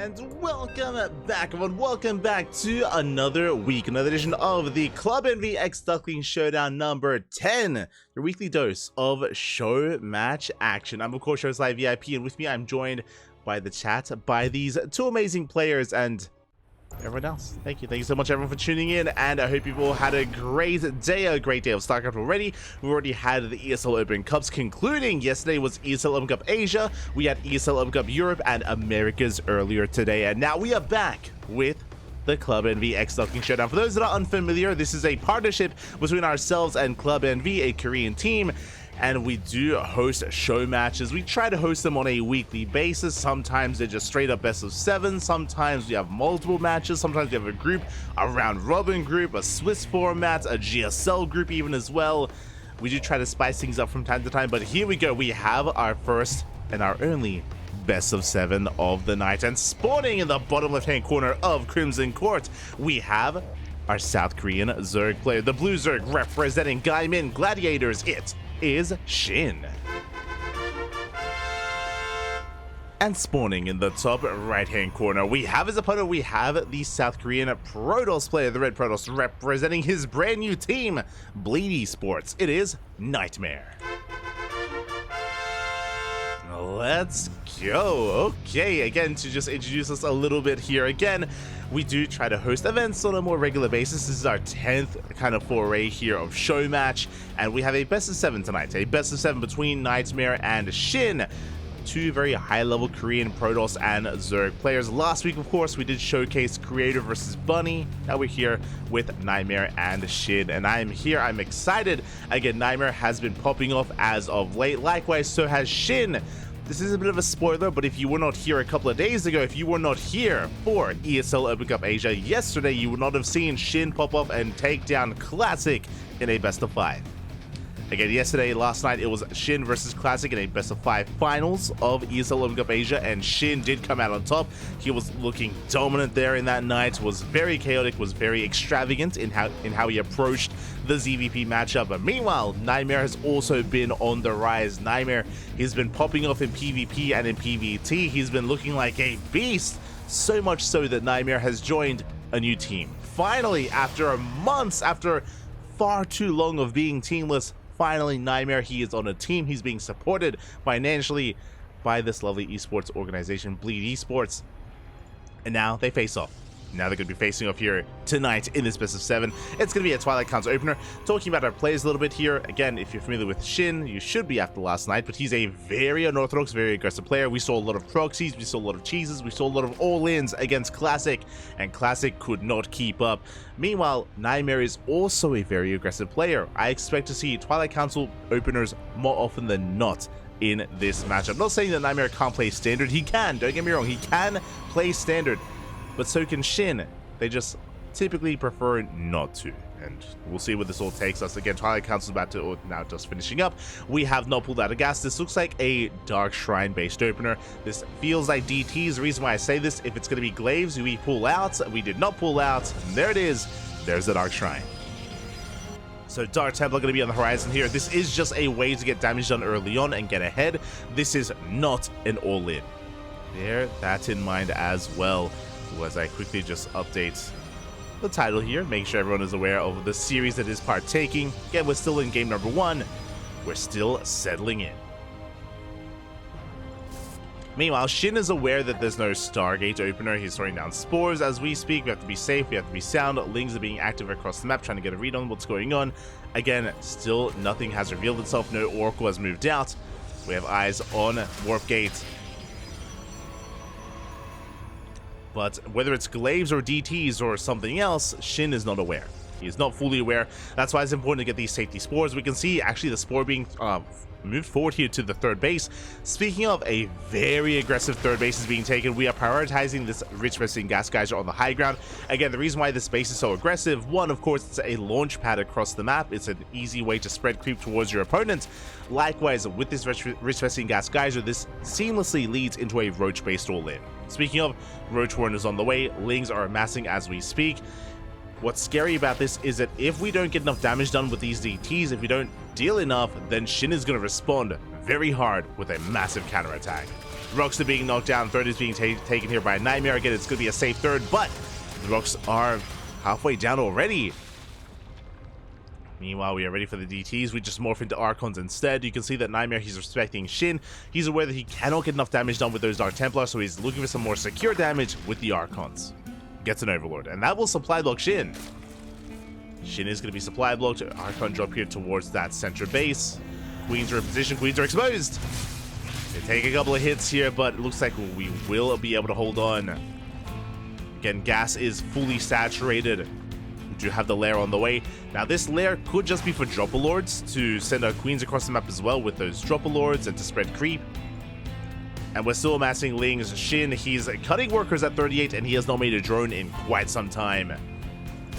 And welcome back, everyone. Welcome back to another week, another edition of the Club NV X Duckling Showdown number 10, your weekly dose of show match action. I'm, of course, Show's Live VIP, and with me, I'm joined by the chat, by these two amazing players, and everyone else. Thank you so much, everyone, for tuning in, and I hope you've all had a great day of StarCraft already. We've already had the ESL Open Cups concluding. Yesterday was ESL Open Cup Asia, we had ESL Open Cup Europe and Americas earlier today, and now we are back with the Club NV X Duckling Showdown. For those that are unfamiliar, this is a partnership between ourselves and Club NV, a Korean team, and we do host show matches. We try to host them on a weekly basis. Sometimes they're just straight up best of 7. Sometimes we have multiple matches. Sometimes we have a group, a round robin group, a Swiss format, a GSL group even as well. We do try to spice things up from time to time, but here we go. We have our first and our only best of 7 of the night. And spawning in the bottom left-hand corner of Crimson Court, we have our South Korean Zerg player, the Blue Zerg representing Gaimin Gladiators. It is SHIN. And spawning in the top right hand corner, we have his opponent. We have the South Korean Protoss player, the Red Protoss, representing his brand new team, Bleed Esports. It is NightMare. Let's go. Okay, again, to just introduce us a little bit here, again, we do try to host events on a more regular basis. This is our 10th kind of foray here of show match, and we have a best of 7 tonight, a best of 7 between NightMare and SHIN, two very high-level Korean Protoss and Zerg players. Last week, of course, we did showcase Creator versus Bunny. Now we're here with NightMare and SHIN, and I'm here. I'm excited. Again, NightMare has been popping off as of late. Likewise, so has SHIN. This is a bit of a spoiler, but if you were not here a couple of days ago, if you were not here for ESL Open Cup Asia yesterday, you would not have seen SHIN pop up and take down Classic in a best of 5. Again, last night, it was SHIN versus Classic in a best of 5 finals of ESL Open Cup Asia, and SHIN did come out on top. He was looking dominant there in that night, was very chaotic, was very extravagant in how he approached the ZvP matchup. But meanwhile, NightMare has also been on the rise. NightMare, he's been popping off in PvP and in PvT. He's been looking like a beast, so much so that NightMare has joined a new team. Finally, after months, after far too long of being teamless, finally, NightMare, he is on a team. He's being supported financially by this lovely esports organization, Bleed Esports. And now they face off. Now they're going to be facing off here tonight in this best of 7. It's going to be a Twilight Counts opener. Talking about our plays a little bit here. Again, if you're familiar with SHIN, you should be after last night, but he's a very unorthodox, very aggressive player. We saw a lot of proxies, we saw a lot of cheeses, we saw a lot of all-ins against Classic, and Classic could not keep up. Meanwhile, NightMare is also a very aggressive player. I expect to see Twilight Council openers more often than not in this matchup. I'm not saying that NightMare can't play standard. He can, don't get me wrong, he can play standard. But so can SHIN. They just typically prefer not to. And we'll see where this all takes us. Again, Twilight Council is about to, or now just finishing up. We have not pulled out of gas. This looks like a Dark Shrine based opener. This feels like DTs. The reason why I say this, if it's going to be Glaives, we pull out. We did not pull out. And there it is. There's the Dark Shrine. So Dark Templar going to be on the horizon here. This is just a way to get damage done early on and get ahead. This is not an all-in. Bear that in mind as well. As I quickly just update the title here, make sure everyone is aware of the series that is partaking. Again, we're still in game number 1. We're still settling in. Meanwhile, SHIN is aware that there's no Stargate opener. He's throwing down spores as we speak. We have to be safe. We have to be sound. Lings are being active across the map, trying to get a read on what's going on. Again, still nothing has revealed itself. No Oracle has moved out. We have eyes on Warp Gate. But whether it's Glaives or DTs or something else, SHIN is not aware. He is not fully aware. That's why it's important to get these safety spores. We can see actually the spore being moved forward here to the third base. Speaking of, a very aggressive third base is being taken. We are prioritizing this rich resting gas geyser on the high ground. Again, the reason why this base is so aggressive, one, of course, it's a launch pad across the map. It's an easy way to spread creep towards your opponent. Likewise, with this rich resting gas geyser, this seamlessly leads into a roach based all-in. Speaking of, Roach Warren is on the way. Lings are amassing as we speak. What's scary about this is that if we don't get enough damage done with these DTs, if we don't deal enough, then SHIN is going to respond very hard with a massive counterattack. Rocks are being knocked down. Third is being taken here by NightMare. Again, it's going to be a safe third, but the Rocks are halfway down already. Meanwhile, we are ready for the DTs. We just morph into Archons instead. You can see that NightMare, he's respecting SHIN. He's aware that he cannot get enough damage done with those Dark Templars, so he's looking for some more secure damage with the Archons. Gets an Overlord, and that will supply block SHIN. SHIN is going to be supply blocked. Archon drop here towards that center base. Queens are in position. Queens are exposed. They take a couple of hits here, but it looks like we will be able to hold on. Again, gas is fully saturated. We do have the lair on the way. Now, this lair could just be for Dropper Lords to send our Queens across the map as well with those Dropper Lords and to spread creep. And we're still amassing Ling's. SHIN, he's cutting workers at 38, and he has not made a drone in quite some time.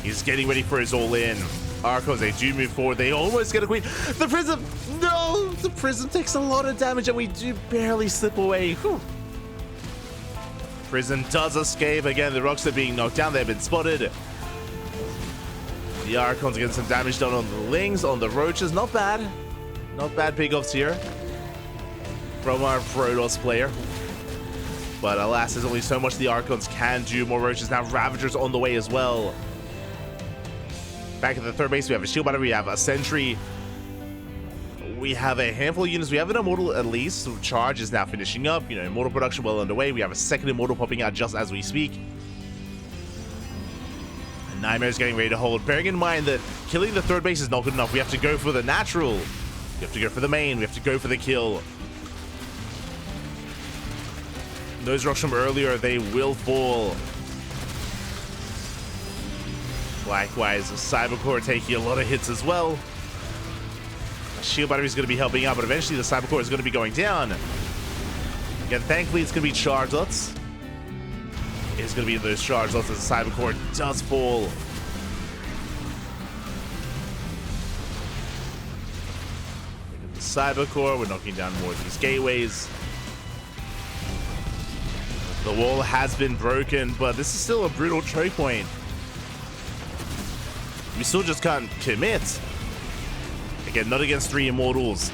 He's getting ready for his all-in. Archons, they do move forward. They almost get a Queen. The Prism! No! The Prism takes a lot of damage, and we do barely slip away. Whew. Prism does escape. Again, the Rocks are being knocked down. They've been spotted. The Archons are getting some damage done on the Lings, on the Roaches. Not bad. Not bad pickoffs here from our Protoss player. But alas, there's only so much the Archons can do. More Roaches now. Ravagers on the way as well. Back at the third base, we have a shield battery, we have a sentry. We have a handful of units. We have an Immortal at least. So charge is now finishing up. You know, Immortal production well underway. We have a second Immortal popping out just as we speak. And NightMare is getting ready to hold. Bearing in mind that killing the third base is not good enough. We have to go for the natural. We have to go for the main. We have to go for the kill. Those rocks from earlier, they will fall. Likewise, Cybercore taking a lot of hits as well. A shield battery is going to be helping out, but eventually the Cybercore is going to be going down. Again, thankfully it's going to be charge lots. It's going to be those charge lots as the Cybercore does fall. Look at the Cybercore, we're knocking down more of these gateways. The wall has been broken, but this is still a brutal choke point. We still just can't commit. Again, not against 3 Immortals.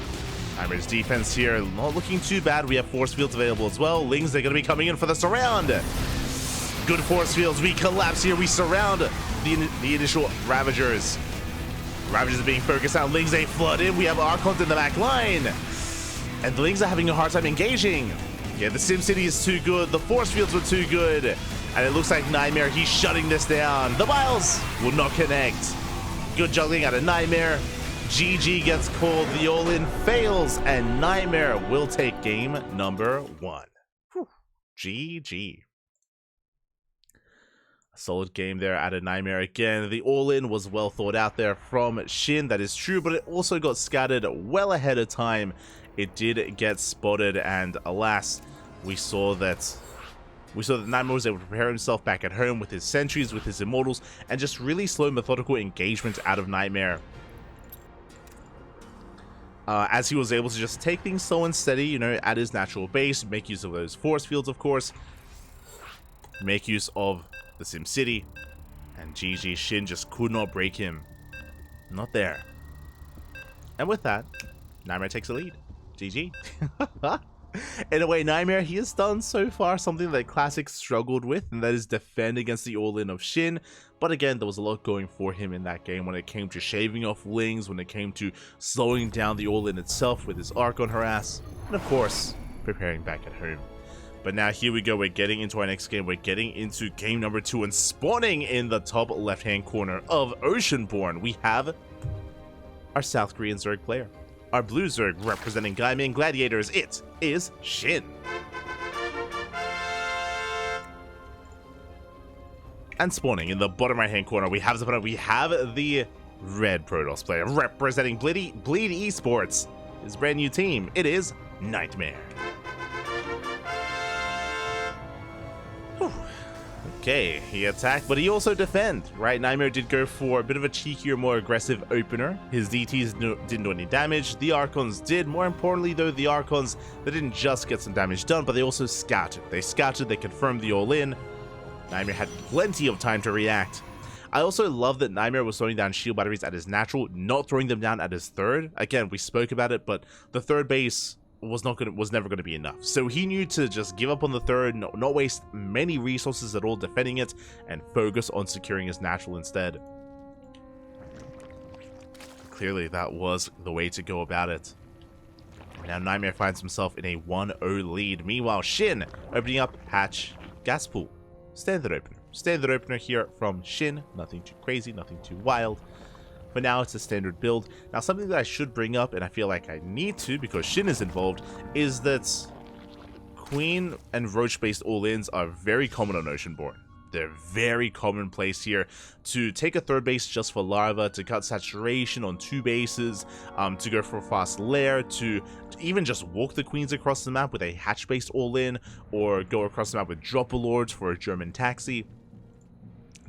NightMare's defense here, not looking too bad. We have force fields available as well. Lings, they're going to be coming in for the surround. Good force fields. We collapse here. We surround the initial Ravagers. Ravagers are being focused on. Lings, they flood in. We have Archons in the back line. And the Lings are having a hard time engaging. Yeah, the SimCity is too good. The force fields were too good. And it looks like NightMare, he's shutting this down. The Vials will not connect. Good juggling out of NightMare. GG gets called. The all-in fails. And NightMare will take game number 1. Whew. GG. A solid game there out of NightMare again. The all-in was well thought out there from SHIN. That is true, but it also got scattered well ahead of time. It did get spotted, and alas, we saw that NightMare was able to prepare himself back at home with his sentries, with his Immortals, and just really slow methodical engagement out of NightMare. As he was able to just take things slow and steady, you know, at his natural base, make use of those force fields, of course, make use of the SimCity, and GG, SHIN just could not break him. Not there. And with that, NightMare takes the lead. GG. In a way, NightMare, he has done so far something that Classic struggled with, and that is defend against the all-in of SHIN. But again, there was a lot going for him in that game when it came to shaving off Lings, when it came to slowing down the all-in itself with his Archon harass, and of course, preparing back at home. But now here we go, we're getting into our next game, we're getting into game number 2, and spawning in the top left-hand corner of Oceanborn, we have our South Korean Zerg player. Our blue Zerg representing Gaimin Gladiators, it is SHIN. And spawning in the bottom right hand corner, we have the red Protoss player representing Bleed Esports. His brand new team, it is NightMare. Okay, he attacked, but he also defend, right? NightMare did go for a bit of a cheekier, more aggressive opener. His DTs didn't do any damage. The Archons did. More importantly, though, the Archons, they didn't just get some damage done, but they also scouted. They scouted, they confirmed the all-in. NightMare had plenty of time to react. I also love that NightMare was throwing down shield batteries at his natural, not throwing them down at his third. Again, we spoke about it, but the third base was never going to be enough. So he knew to just give up on the third, not waste many resources at all defending it, and focus on securing his natural instead. Clearly, that was the way to go about it. Now NightMare finds himself in a 1-0 lead. Meanwhile, SHIN opening up hatch gas pool. Standard opener. Standard opener here from SHIN. Nothing too crazy, nothing too wild. But now it's a standard build. Now something that I should bring up, and I feel like I need to because SHIN is involved, is that Queen and Roach based all-ins are very common on Oceanborn. They're very commonplace here. To take a third base just for larva, to cut saturation on 2 bases, to go for a fast lair, to even just walk the queens across the map with a hatch based all-in, or go across the map with dropper lords for a German taxi.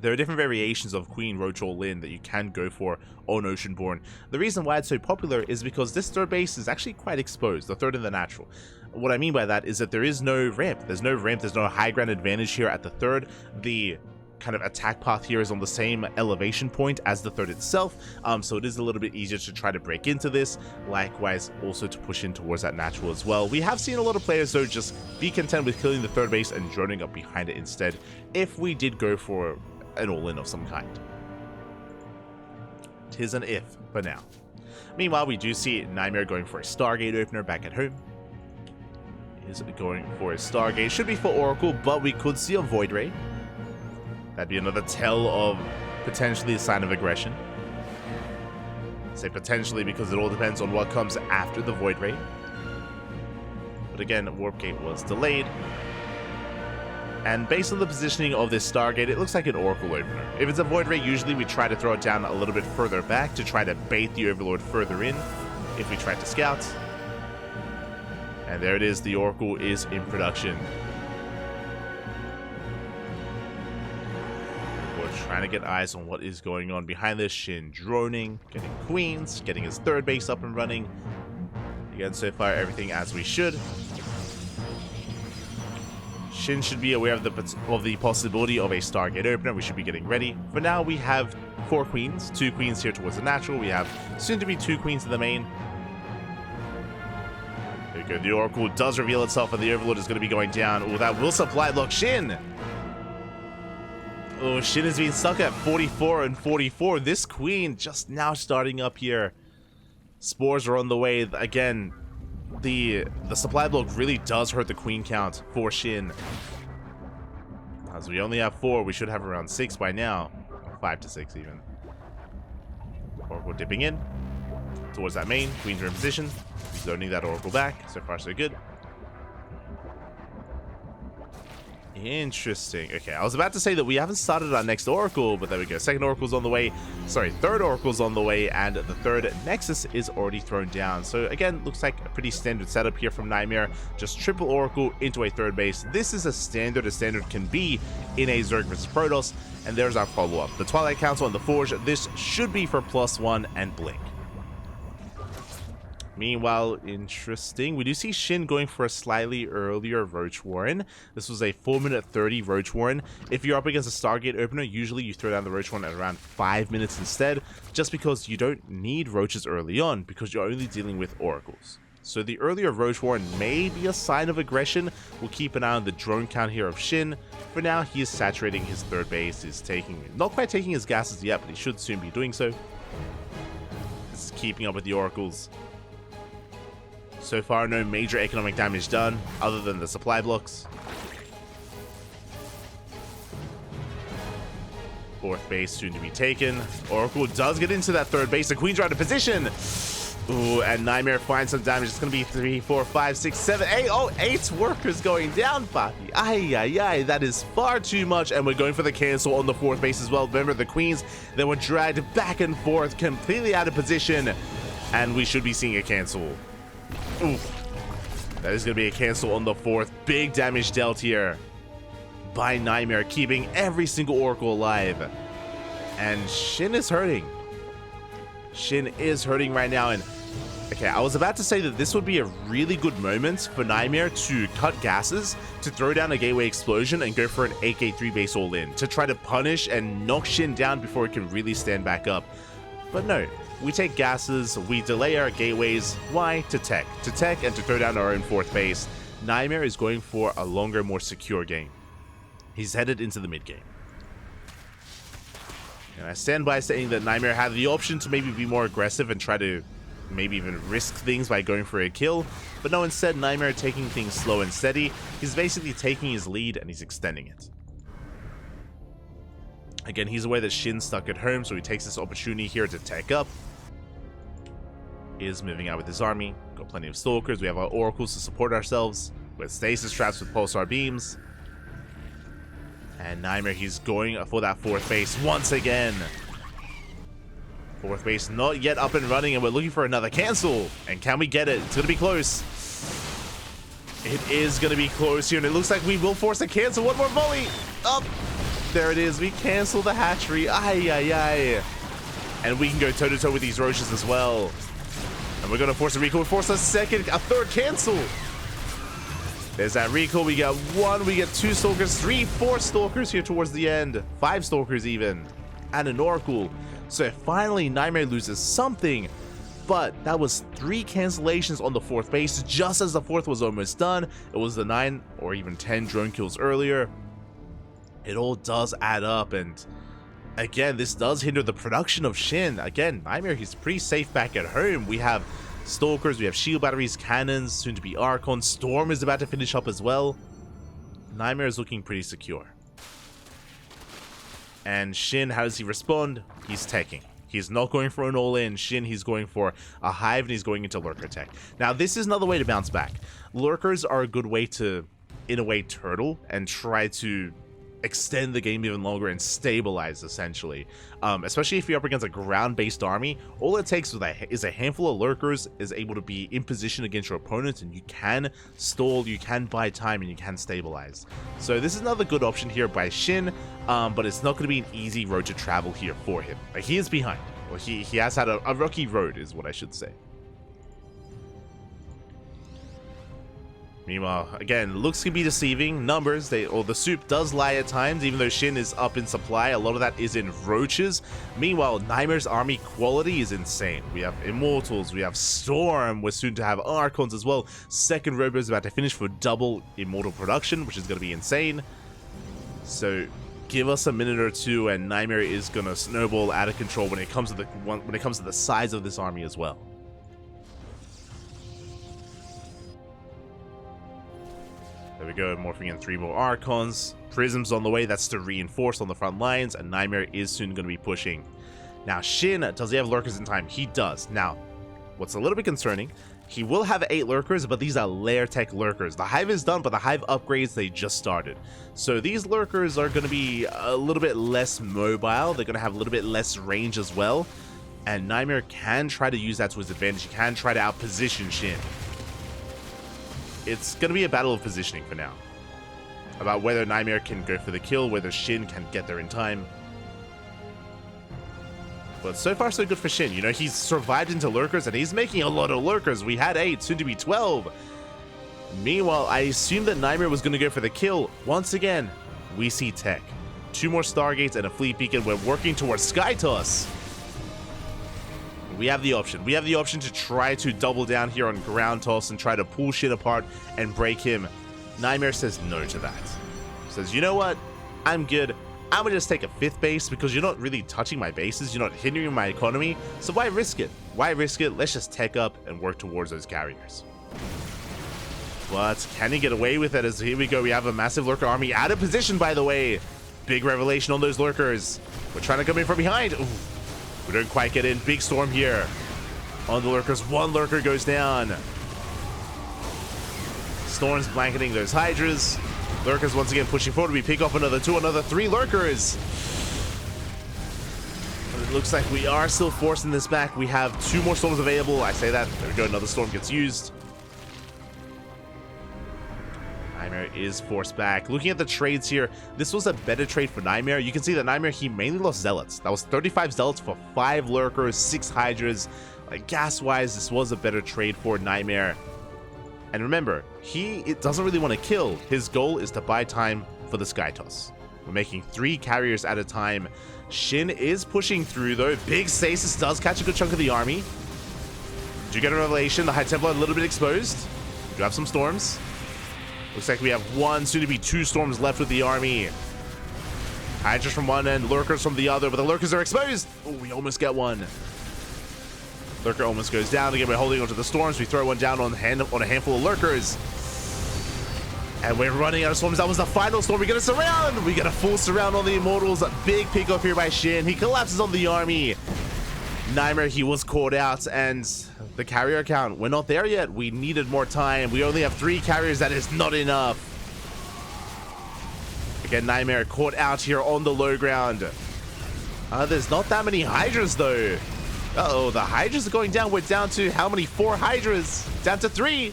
There are different variations of Queen Roach all-in that you can go for on Oceanborn. The reason why it's so popular is because this third base is actually quite exposed, the third and the natural. What I mean by that is that there is no ramp. There's no ramp, there's no high ground advantage here at the third. The kind of attack path here is on the same elevation point as the third itself, so it is a little bit easier to try to break into this. Likewise, also to push in towards that natural as well. We have seen a lot of players though just be content with killing the third base and droning up behind it instead, if we did go for an all-in of some kind. Tis an if for now. Meanwhile, we do see NightMare going for a Stargate opener back at home. Is going for a Stargate. Should be for Oracle, but we could see a Void Ray. That'd be another tell of potentially a sign of aggression. I say potentially because it all depends on what comes after the Void Ray. But again, Warp Gate was delayed. And based on the positioning of this Stargate, it looks like an Oracle opener. If it's a Void Ray, usually we try to throw it down a little bit further back to try to bait the Overlord further in if we try to scout. And there it is, the Oracle is in production. We're trying to get eyes on what is going on behind this. SHIN droning, getting queens, getting his third base up and running. Again, so far everything as we should. SHIN should be aware of the possibility of a Stargate opener. We should be getting ready. For now, we have 4 queens, 2 queens here towards the natural. We have soon to be 2 queens in the main. There we go. The Oracle does reveal itself, and the Overlord is going to be going down. Oh, that will supply block SHIN. Oh, SHIN has been stuck at 44 and 44. This queen just now starting up here. Spores are on the way again. The supply block really does hurt the queen count for SHIN. As we only have 4, we should have around 6 by now. 5 to 6 even. Oracle dipping in towards that main. Queens are in position. Zoning that Oracle back. So far so good. Interesting. Okay, I was about to say that we haven't started our next Oracle, but there we go. Second Oracle's on the way. Sorry, third Oracle's on the way, and the third Nexus is already thrown down. So again, looks like a pretty standard setup here from NightMare. Just triple Oracle into a third base. This is as standard can be in a Zerg vs Protoss, and there's our follow-up. The Twilight Council and the Forge. This should be for +1 and Blink. Meanwhile, interesting, we do see SHIN going for a slightly earlier Roach Warren. This was a 4-minute 30 Roach Warren. If you're up against a Stargate opener, usually you throw down the Roach Warren at around 5 minutes instead, just because you don't need Roaches early on, because you're only dealing with Oracles. So the earlier Roach Warren may be a sign of aggression. We'll keep an eye on the drone count here of SHIN. For now, he is saturating his third base. He's not quite taking his gases yet, but he should soon be doing so. This is keeping up with the Oracles. So far, no major economic damage done, other than the supply blocks. Fourth base soon to be taken. Oracle does get into that third base. The Queen's out of position. Ooh, and NightMare finds some damage. It's going to be 3, 4, 5, 6, 7, 8. Oh, 8 workers going down, Papi. Ay, ay, ay. That is far too much. And we're going for the cancel on the fourth base as well. Remember, the Queens, they were dragged back and forth, completely out of position. And we should be seeing a cancel. Oof. That is going to be a cancel on the fourth. Big damage dealt here by NightMare, keeping every single Oracle alive. And SHIN is hurting. SHIN is hurting right now. And okay, I was about to say that this would be a really good moment for NightMare to cut gases, to throw down a Gateway Explosion, and go for an AK3 base all-in, to try to punish and knock SHIN down before it can really stand back up. But no, we take gases, we delay our gateways. Why? To tech. To tech and to throw down our own 4th base. NightMare is going for a longer, more secure game. He's headed into the mid game. And I stand by saying that NightMare had the option to maybe be more aggressive and try to maybe even risk things by going for a kill. But no, instead NightMare taking things slow and steady. He's basically taking his lead and he's extending it. Again, he's aware that Shin's stuck at home, so he takes this opportunity here to tech up. He is moving out with his army. Got plenty of stalkers. We have our oracles to support ourselves with stasis traps with pulsar beams. And NightMare, he's going for that 4th base once again. 4th base not yet up and running, and we're looking for another cancel. And can we get it? It's going to be close. It is going to be close here, and it looks like we will force a cancel. One more volley. Up. There it is. We cancel the hatchery. Ay, ay, ay. And we can go toe-to-toe with these roaches as well. And we're going to force a recall. We force a 3rd cancel. There's that recall. We get 1, we get 2 stalkers, 3, 4 stalkers here towards the end. 5 stalkers even. And an oracle. So finally, NightMare loses something. But that was 3 cancellations on the 4th base, just as the 4th was almost done. It was the 9 or even 10 drone kills earlier. It all does add up, and again, this does hinder the production of Shin. Again, NightMare, he's pretty safe back at home. We have stalkers, we have shield batteries, cannons, soon to be Archon. Storm is about to finish up as well. NightMare is looking pretty secure. And Shin, how does he respond? He's teching. He's not going for an all-in. Shin, he's going for a hive, and he's going into lurker tech. Now, this is another way to bounce back. Lurkers are a good way to, in a way, turtle and try to extend the game even longer and stabilize, essentially. Especially if you're up against a ground-based army, all it takes is a handful of lurkers is able to be in position against your opponent, and you can stall, you can buy time, and you can stabilize. So this is another good option here by Shin, but it's not going to be an easy road to travel here for him. Like, he is behind. Well, he has had a rocky road, is what I should say. Meanwhile, again, looks can be deceiving. Numbers, the soup does lie at times, even though Shin is up in supply. A lot of that is in roaches. Meanwhile, NightMare's army quality is insane. We have Immortals, we have Storm, we're soon to have Archons as well. 2nd Robo is about to finish for double Immortal production, which is going to be insane. So give us a minute or two, and NightMare is going to snowball out of control when it comes to the size of this army as well. There we go, morphing in 3 more Archons. Prism's on the way, that's to reinforce on the front lines, and NightMare is soon going to be pushing. Now, Shin, does he have lurkers in time? He does. Now, what's a little bit concerning, he will have 8 lurkers, but these are lair tech lurkers. The hive is done, but the hive upgrades, they just started. So these lurkers are going to be a little bit less mobile. They're going to have a little bit less range as well. And NightMare can try to use that to his advantage. He can try to outposition Shin. It's going to be a battle of positioning for now. About whether NightMare can go for the kill, whether Shin can get there in time. But so far so good for Shin. You know, he's survived into lurkers and he's making a lot of lurkers. We had 8, soon to be 12. Meanwhile, I assumed that NightMare was going to go for the kill. Once again, we see tech. 2 more Stargates and a Fleet Beacon. We're working towards Sky Toss. We have the option. We have the option to try to double down here on ground toss and try to pull Shin apart and break him. NightMare says no to that. Says, you know what? I'm good. I'm gonna just take a 5th base because you're not really touching my bases. You're not hindering my economy. So why risk it? Why risk it? Let's just tech up and work towards those carriers. But can he get away with it? As here we go. We have a massive lurker army out of position, by the way. Big revelation on those lurkers. We're trying to come in from behind. Ooh. We don't quite get in. Big storm here on the lurkers. 1 lurker goes down. Storm's blanketing those hydras. Lurkers once again pushing forward. We pick off another 2, another 3 lurkers. But it looks like we are still forcing this back. We have 2 more storms available. I say that. There we go. Another storm gets used. NightMare is forced back. Looking at the trades here, this was a better trade for NightMare. You can see that NightMare, he mainly lost Zealots. That was 35 Zealots for 5 Lurkers, 6 Hydras. Like, gas-wise, this was a better trade for NightMare. And remember, it doesn't really want to kill. His goal is to buy time for the Sky Toss. We're making 3 carriers at a time. SHIN is pushing through though. Big stasis does catch a good chunk of the army. Do get a revelation. The High Templar a little bit exposed. Do have some storms. Looks like we have 1, soon to be 2 storms left with the army. Hydras from one end, lurkers from the other, but the lurkers are exposed. Oh, we almost get one. Lurker almost goes down. Again, we're holding onto the storms. We throw one down on a handful of lurkers. And we're running out of storms. That was the final storm. We get a surround. We get a full surround on the Immortals. A big pick up here by SHIN. He collapses on the army. NightMare, he was caught out. And the carrier count, we're not there yet. We needed more time. We only have 3 carriers. That is not enough. Again, NightMare caught out here on the low ground. There's not that many Hydras, though. Uh-oh, the Hydras are going down. We're down to how many? 4 Hydras. Down to 3.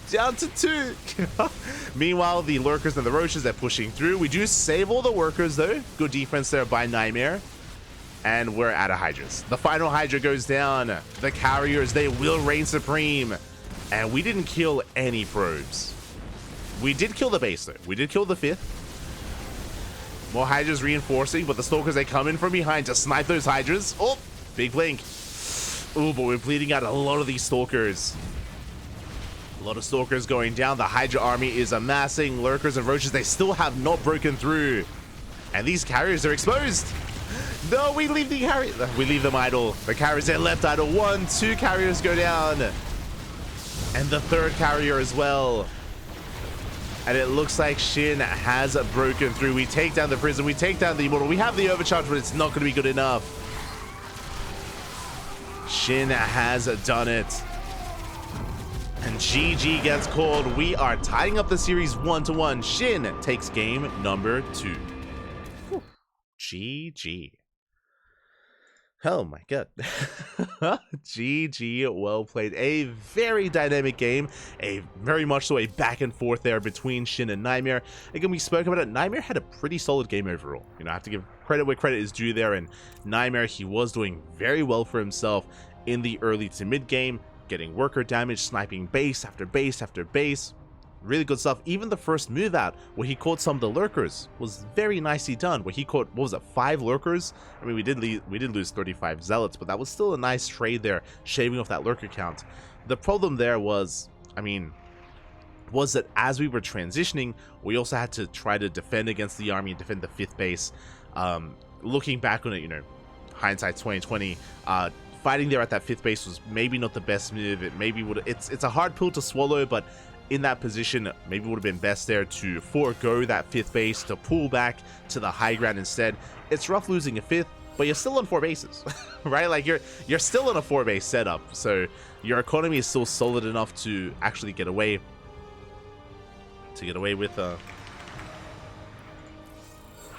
Down to 2. Meanwhile, the lurkers and the roaches are pushing through. We do save all the workers, though. Good defense there by NightMare. And we're out of Hydras. The final Hydra goes down. The carriers, they will reign supreme. And we didn't kill any probes. We did kill the base, though. We did kill the 5th. More Hydras reinforcing, but the Stalkers, they come in from behind to snipe those Hydras. Oh, big blink. Oh, but we're bleeding out a lot of these Stalkers. A lot of Stalkers going down. The Hydra army is amassing. Lurkers and roaches, they still have not broken through. And these carriers are exposed. No, we leave the carriers. We leave them idle. The carriers are left idle. 1, 2 carriers go down. And the 3rd carrier as well. And it looks like SHIN has broken through. We take down the prison. We take down the Immortal. We have the overcharge, but it's not going to be good enough. SHIN has done it. And GG gets called. We are tying up the series 1-1. SHIN takes game number 2. Whew. GG. Oh my god. GG, well played. A very dynamic game. A very much so a back and forth there between SHIN and NightMare. Again, we spoke about it. NightMare had a pretty solid game overall. You know, I have to give credit where credit is due there. And NightMare, he was doing very well for himself in the early to mid game, getting worker damage, sniping base after base after base. Really good stuff. Even the first move out where he caught some of the lurkers was very nicely done, where he caught, what was it, 5 lurkers? I mean, we did lose 35 zealots, but that was still a nice trade there, shaving off that lurker count. The problem there was, I mean, was that as we were transitioning, we also had to try to defend against the army and defend the 5th base. Looking back on it, you know, hindsight 2020, fighting there at that 5th base was maybe not the best move. It maybe would, it's a hard pill to swallow, but in that position, maybe would have been best there to forego that 5th base, to pull back to the high ground instead. It's rough losing a 5th, but you're still on 4 bases, right? Like you're still in a 4 base setup, so your economy is still solid enough to actually get away with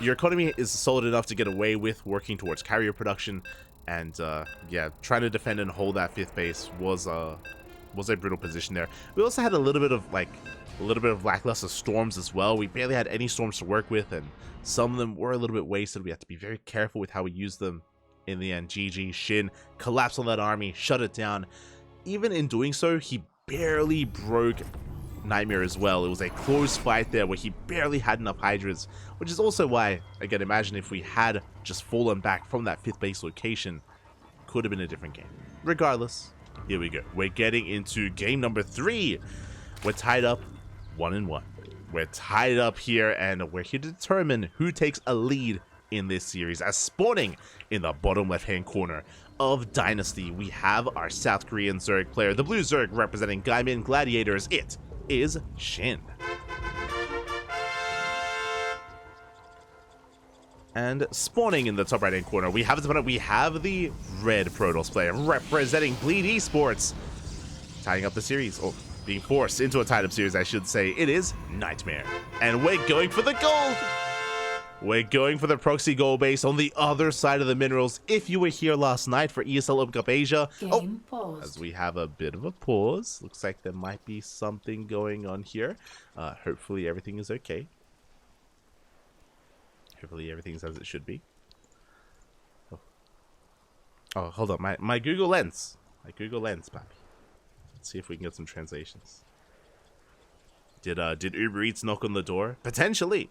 your economy is solid enough to get away with working towards carrier production. And yeah, trying to defend and hold that 5th base was a brutal position there. We also had a little bit of lackluster storms as well. We barely had any storms to work with, and some of them were a little bit wasted. We had to be very careful with how we use them. In the end, GG, SHIN collapsed on that army, shut it down. Even in doing so, he barely broke NightMare as well. It was a close fight there where he barely had enough Hydras, which is also why, again, imagine if we had just fallen back from that 5th base location, could have been a different game. Regardless, here we go. We're getting into game number 3. We're tied up 1-1. We're tied up here, and we're here to determine who takes a lead in this series. As spawning in the bottom left-hand corner of Dynasty, we have our South Korean Zerg player, the blue Zerg representing Gaimin Gladiators. It is SHIN. And spawning in the top right-hand corner, we have the red Protoss player representing Bleed Esports, tying up the series, or being forced into a tied-up series, I should say. It is NightMare, and we're going for the gold. We're going for the proxy gold base on the other side of the minerals. If you were here last night for ESL Open Cup Asia, as we have a bit of a pause, looks like there might be something going on here. Hopefully everything is okay. Hopefully everything's as it should be. Oh, hold on, my Google Lens. My Google Lens, papi. Let's see if we can get some translations. Did Uber Eats knock on the door? Potentially.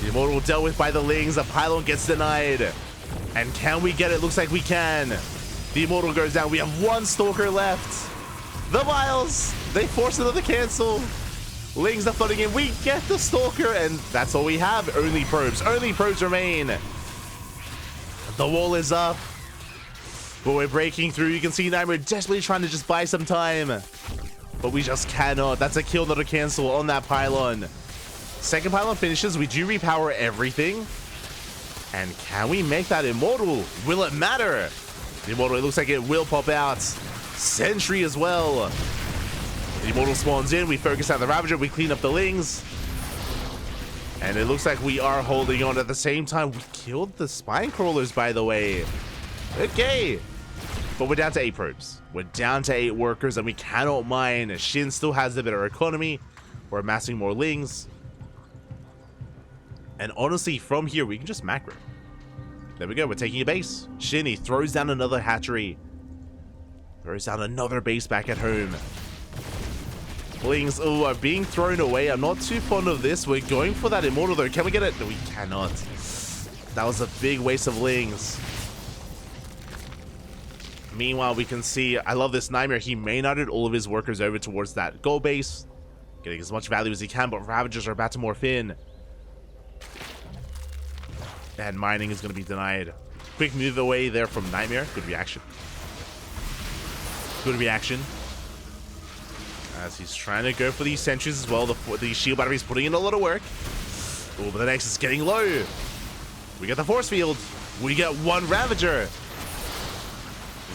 The Immortal dealt with by the Lings. A pylon gets denied. And can we get it? Looks like we can. The Immortal goes down. We have one Stalker left. The Vials, they force another cancel. Lings are flooding in. We get the Stalker, and that's all we have. Only probes. Only probes remain. The wall is up. But we're breaking through. You can see NightMare desperately trying to just buy some time. But we just cannot. That's a kill, not a cancel on that pylon. Second pylon finishes. We do repower everything. And can we make that Immortal? Will it matter? The Immortal, it looks like it will pop out. Sentry as well. The Immortal spawns in. We focus on the Ravager. We clean up the Lings. And it looks like we are holding on at the same time. We killed the Spine Crawlers, by the way. Okay. But we're down to 8 probes. We're down to 8 workers, and we cannot mine. SHIN still has a better economy. We're amassing more Lings. And honestly, from here, we can just macro. There we go. We're taking a base. SHIN, he throws down another hatchery. Throws down another base back at home. Lings, oh, are being thrown away. I'm not too fond of this. We're going for that Immortal, though. Can we get it? No, we cannot. That was a big waste of Lings. Meanwhile, we can see, I love this NightMare. He main-outed all of his workers over towards that gold base, getting as much value as he can, but Ravagers are about to morph in. And mining is going to be denied. Quick move away there from NightMare. Good reaction. Good reaction. As he's trying to go for these sentries as well. The shield battery's putting in a lot of work. Oh, but the next is getting low. We get the force field. We get one Ravager.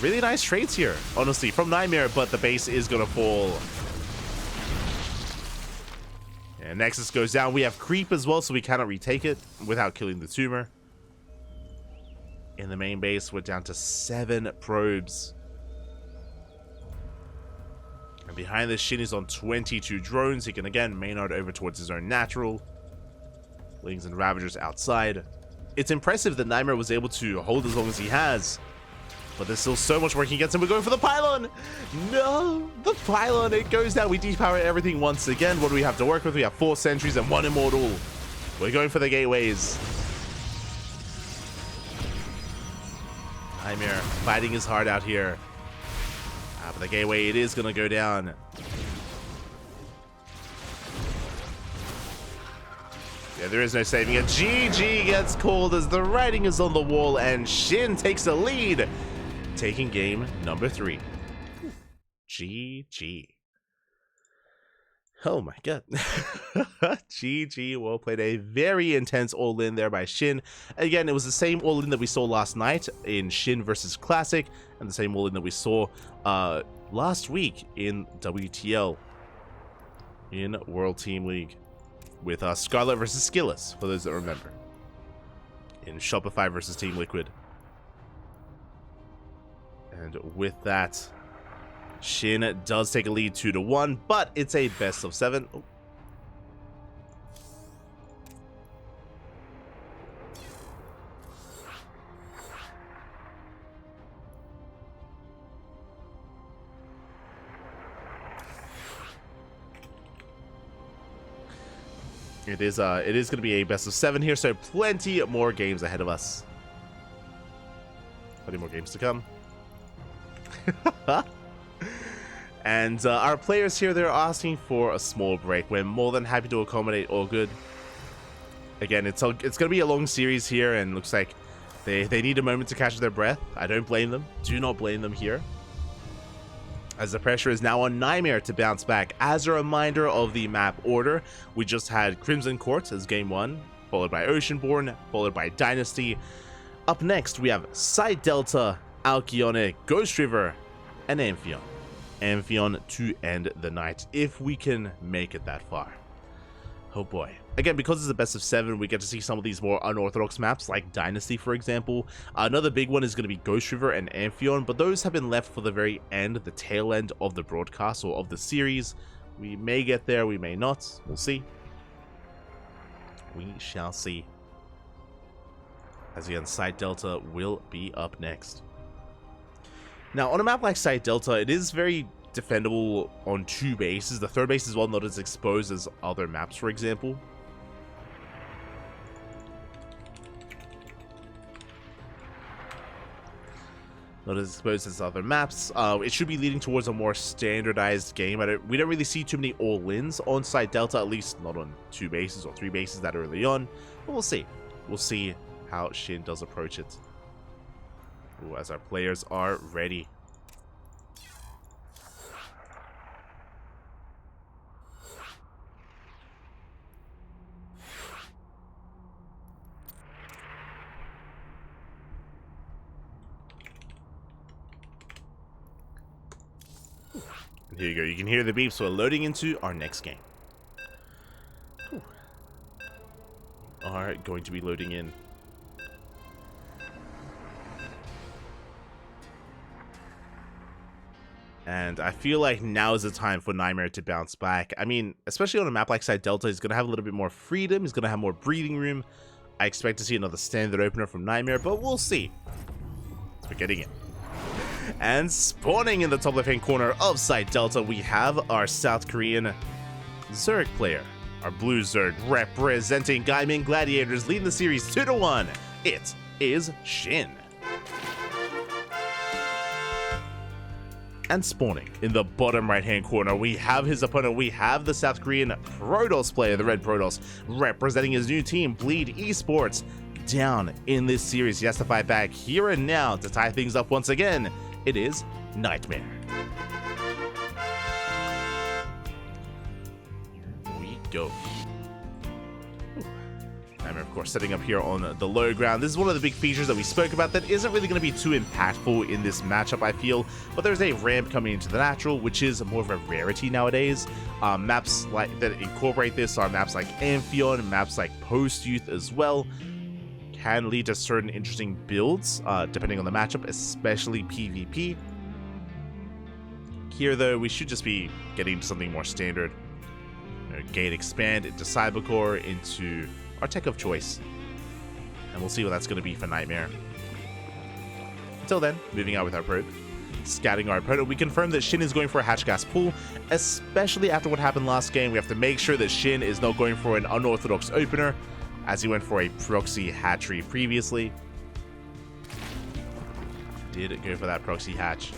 Really nice trades here, honestly, from NightMare, but the base is going to fall. And Nexus goes down. We have creep as well, so we cannot retake it without killing the tumor. In the main base, we're down to 7 probes. And behind this, SHIN is on 22 drones. He can again main out over towards his own natural. Lings and Ravagers outside. It's impressive that NightMare was able to hold as long as he has. But there's still so much working against him. We're going for the pylon. No, the pylon. It goes down. We depower everything once again. What do we have to work with? We have 4 sentries and 1 Immortal. We're going for the gateways. NightMare fighting his heart out here. But the gateway, it is going to go down. Yeah, there is no saving it. GG gets called as the writing is on the wall, and SHIN takes a lead, taking game number 3. GG. Oh my god. GG, well played. A very intense all-in there by SHIN. Again, it was the same all-in that we saw last night in SHIN versus Classic, and the same all-in that we saw last week in WTL, in World Team League, with Scarlet versus Skillus, for those that remember, in Shopify versus Team Liquid. And with that, SHIN does take a lead 2-1, but it's a best of 7. Oh. It is going to be a best of 7 here, so plenty more games ahead of us. Plenty more games to come. And our players here, they're asking for a small break. We're more than happy to accommodate. All good. Again, it's going to be a long series here, and looks like they need a moment to catch their breath. I don't blame them. Do not blame them here, as the pressure is now on NightMare to bounce back. As a reminder of the map order, we just had Crimson Court as game 1, followed by Oceanborn, followed by Dynasty. Up next, we have Side Delta, Alcyonic, Ghost River, and Amphion. Amphion to end the night, if we can make it that far. Oh boy. Again, because it's a best of 7, we get to see some of these more unorthodox maps, like Dynasty, for example. Another big one is going to be Ghost River and Amphion, but those have been left for the very end, the tail end of the broadcast, or of the series. We may get there, we may not. We'll see. We shall see. As again, Side Delta will be up next. Now, on a map like Side Delta, it is very defendable on 2 bases. The third base is well not as exposed as other maps, for example. not as exposed as other maps. It should be leading towards a more standardized game. We don't really see too many all-ins on Site Delta, at least not on 2 bases or 3 bases that early on. But we'll see. We'll see how SHIN does approach it. Ooh, as our players are ready. Here you go. You can hear the beeps. So we're loading into our next game. Are going to be loading in. And I feel like now is the time for NightMare to bounce back. I mean, especially on a map like Site Delta, he's going to have a little bit more freedom. He's going to have more breathing room. I expect to see another standard opener from NightMare, but we'll see. We're getting it. And spawning in the top left-hand corner of Site Delta, we have our South Korean Zerg player. Our blue Zerg representing Gaimin Gladiators, leading the series 2-1. It is SHIN. And spawning in the bottom right-hand corner, we have his opponent. We have the South Korean Protoss player, the red Protoss, representing his new team, Bleed Esports. Down in this series, he has to fight back here and now to tie things up once again. It is NightMare. Here we go. NightMare, of course, setting up here on the low ground. This is one of the big features that we spoke about that isn't really going to be too impactful in this matchup, I feel. But there's a ramp coming into the natural, which is more of a rarity nowadays. Maps like that incorporate this are maps like Amphion, maps like Post Youth as well. Can lead to certain interesting builds, depending on the matchup, especially PvP. Here, though, we should just be getting to something more standard. Gate expand into Cybercore, into our tech of choice. And we'll see what that's going to be for NightMare. Until then, moving out with our probe. Scouting our opponent, we confirm that SHIN is going for a hatch gas pool, especially after what happened last game. We have to make sure that SHIN is not going for an unorthodox opener, as he went for a proxy hatchery previously. Did go for that proxy hatch.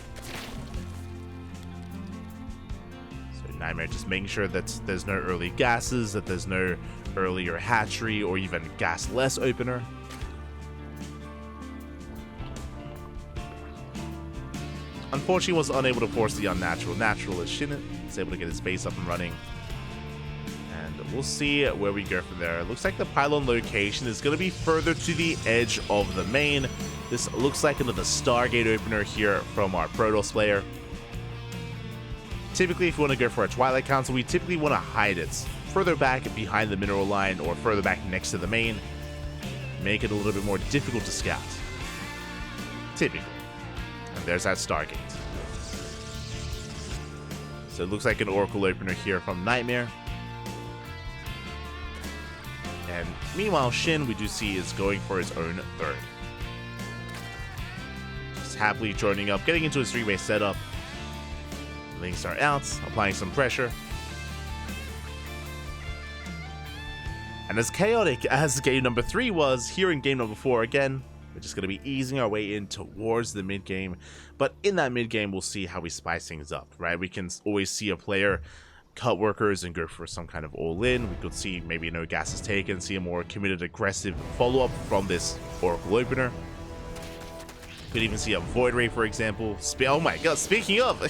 So NightMare just making sure that there's no early gases, that there's no earlier hatchery or even gas-less opener. Unfortunately, was unable to force the unnatural. Natural as SHIN is able to get his base up and running. We'll see where we go from there. It looks like the pylon location is going to be further to the edge of the main. This looks like another Stargate opener here from our Protoss player. Typically, if you want to go for a Twilight Council, we typically want to hide it further back behind the mineral line or further back next to the main. Make it a little bit more difficult to scout. Typically. And there's that Stargate. So it looks like an Oracle opener here from NightMare. And meanwhile, SHIN, we do see, is going for his own third. Just happily joining up, getting into his 3-way setup. Links are out, applying some pressure. And as chaotic as game number 3 was, here in game number 4 again, we're just going to be easing our way in towards the mid-game. But in that mid-game, we'll see how we spice things up, right? We can always see a player cut workers and go for some kind of all-in. We could see maybe no gas is taken, see a more committed, aggressive follow-up from this Oracle opener. Could even see a Void Ray, for example. Oh my god, speaking of!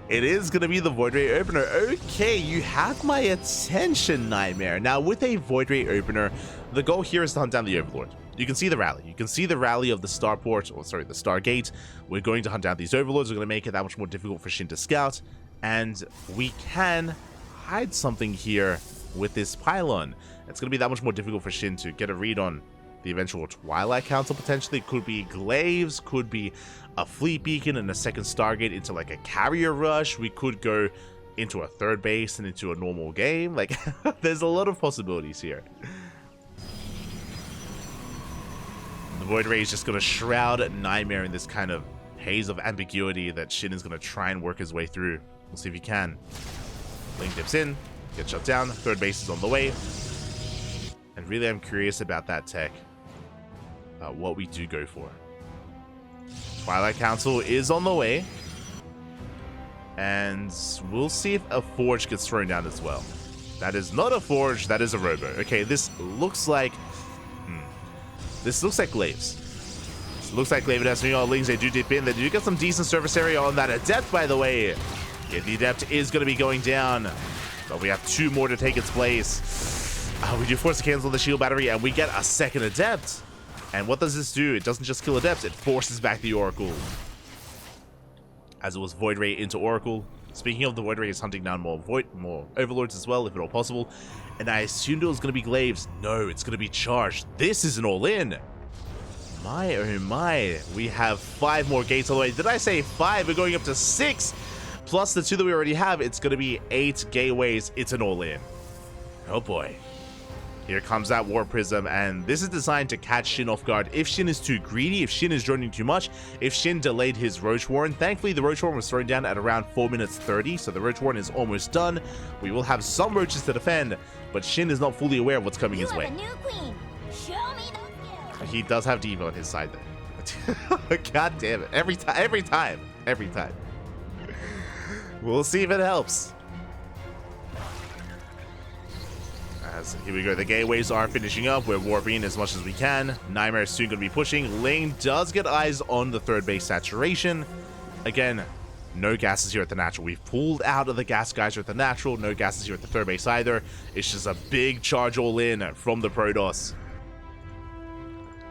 It is going to be the Void Ray opener. Okay, you have my attention, NightMare. Now, with a Void Ray opener, the goal here is to hunt down the Overlord. You can see the rally. You can see the rally of the Starport, or sorry, the Stargate. We're going to hunt down these Overlords. We're going to make it that much more difficult for SHIN to scout. And we can hide something here with this pylon. It's going to be that much more difficult for SHIN to get a read on the eventual Twilight Council, potentially. It could be Glaives, could be a Fleet Beacon and a second Stargate into like a carrier rush. We could go into a third base and into a normal game. Like, there's a lot of possibilities here. The Void Ray is just going to shroud NightMare in this kind of haze of ambiguity that SHIN is going to try and work his way through. We'll see if he can. Link dips in, gets shut down, third base is on the way. And really, I'm curious about that tech. About what we do go for. Twilight Council is on the way. And we'll see if a Forge gets thrown down as well. That is not a Forge, that is a Robo. Okay, this looks like... This looks like Glaives. This looks like Glaive and Ducklings. They do dip in. They do get some decent surface area on that Adept, by the way. Yeah, the Adept is going to be going down. But we have 2 more to take its place. We do force to cancel the shield battery, and we get a second Adept. And what does this do? It doesn't just kill Adepts, it forces back the Oracle. As it was Void Ray into Oracle. Speaking of, the Void Ray is hunting down more Overlords as well, if at all possible. And I assumed it was going to be Glaives. No, it's going to be Charged. This is an all-in. My, oh my. We have 5 more gates all the way. Did I say 5? We're going up to 6. Plus the 2 that we already have. It's going to be 8 gateways. It's an all-in. Oh boy. Here comes that War Prism, and this is designed to catch Shin off guard. If Shin is too greedy, if Shin is droning too much, if Shin delayed his Roach Warren. Thankfully, the Roach Warren was thrown down at around 4 minutes 30, so the Roach Warren is almost done. We will have some roaches to defend, but Shin is not fully aware of what's coming his way. The new queen. Show me those skills. He does have Diva on his side, though. God damn it. Every time. We'll see if it helps. Here we go, the gateways are finishing up. We're warping as much as we can. NightMare is soon going to be pushing. Lane does get eyes on the third base saturation. Again, no gases here at the natural. We've pulled out of the gas geyser at the natural. No gases here at the third base either. It's just a big charge all in from the Protoss.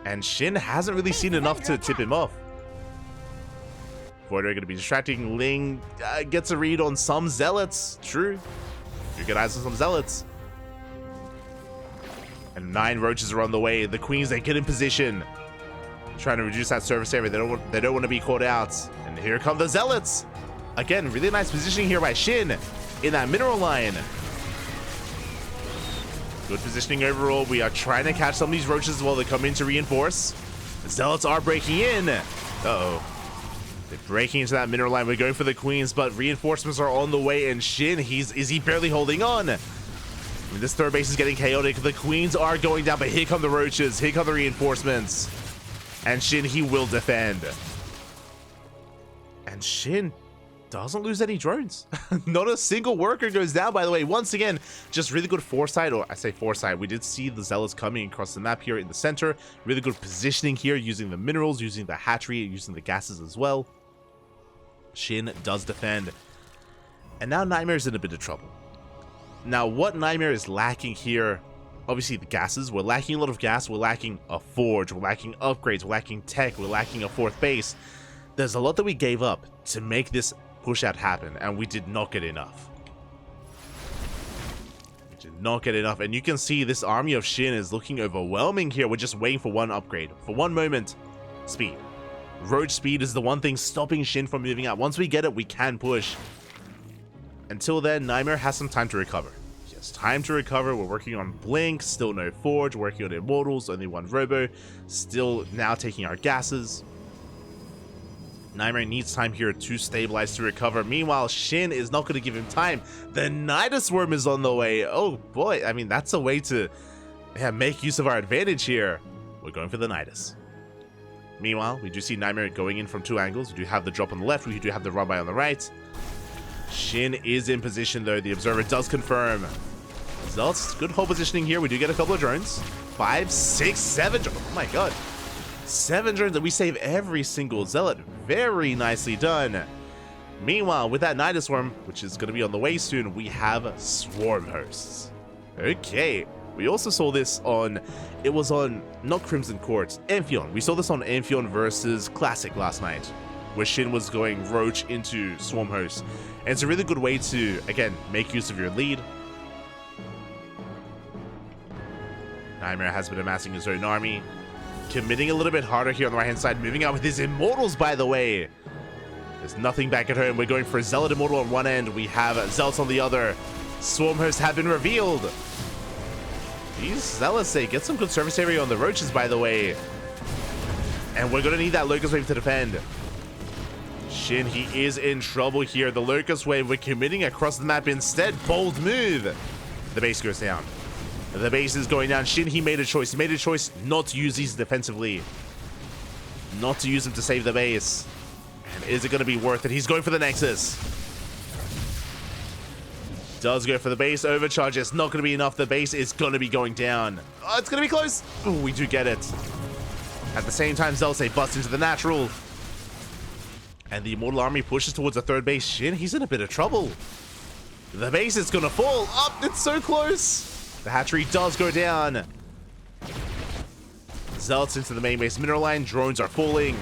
And Shin hasn't really seen enough to tip him off. Void Ray going to be distracting. Ling gets a read on some Zealots. True. You get eyes on some Zealots. And 9 roaches are on the way. The queens, they get in position, trying to reduce that surface area. They don't want to be caught out. And here come the Zealots. Again, really nice positioning here by Shin in that mineral line. Good positioning overall. We are trying to catch some of these roaches while they come in to reinforce. The Zealots are breaking in. Uh-oh. They're breaking into that mineral line. We're going for the queens, but reinforcements are on the way. And Shin, is he barely holding on? I mean, this third base is getting chaotic. The queens are going down, but here come the roaches. Here come the reinforcements. And Shin, he will defend. And Shin doesn't lose any drones. Not a single worker goes down, by the way. Once again, just really good foresight, or I say foresight. We did see the Zealots coming across the map here in the center. Really good positioning here, using the minerals, using the hatchery, using the gases as well. Shin does defend. And now NightMare's in a bit of trouble. Now, what NightMare is lacking here, obviously the gases. We're lacking a lot of gas. We're lacking a forge. We're lacking upgrades. We're lacking tech. We're lacking a 4th base. There's a lot that we gave up to make this push out happen, and we did not get enough. We did not get enough, and you can see this army of Shin is looking overwhelming here. We're just waiting for one upgrade. For one moment, speed. Roach speed is the one thing stopping Shin from moving out. Once we get it, we can push. Until then, NightMare has some time to recover. He has time to recover. We're working on Blink, still no Forge, working on Immortals, only 1 Robo, still now taking our gases. NightMare needs time here to stabilize, to recover. Meanwhile, Shin is not going to give him time. The Nidus Worm is on the way. Oh boy, I mean, that's a way to make use of our advantage here. We're going for the Nidus. Meanwhile, we do see NightMare going in from 2 angles. We do have the drop on the left. We do have the run by on the right. Shin is in position, though. The Observer does confirm. Zealots, good hold positioning here. We do get a couple of drones. 5, 6, 7. Oh my god. 7 drones that we save every single Zealot. Very nicely done. Meanwhile, with that Nidus Swarm, which is going to be on the way soon, we have Swarm Hosts. Okay. We also saw this on, it was on, not Crimson Court, Amphion. We saw this on Amphion versus Classic last night, where Shin was going Roach into Swarm Host. And it's a really good way to, again, make use of your lead. NightMare has been amassing his own army, committing a little bit harder here on the right-hand side, moving out with his Immortals, by the way. There's nothing back at home. We're going for a Zealot Immortal on one end. We have Zealots on the other. Swarm Hosts have been revealed. These Zealots say get some good surface area on the Roaches, by the way. And we're going to need that Locust Wave to defend. Shin, he is in trouble here. The Locust Wave, we're committing across the map instead. Bold move. The base goes down. The base is going down. Shin, he made a choice. He made a choice not to use these defensively. not to use him to save the base. And is it going to be worth it? He's going for the Nexus. Does go for the base. Overcharge. It's not going to be enough. The base is going to be going down. Oh, it's going to be close. Oh, we do get it. At the same time, Zelce busts into the natural. And the Immortal Army pushes towards the third base. Shin, he's in a bit of trouble. The base is going to fall. Oh, it's so close. The hatchery does go down. Zelt's into the main base mineral line. Drones are falling.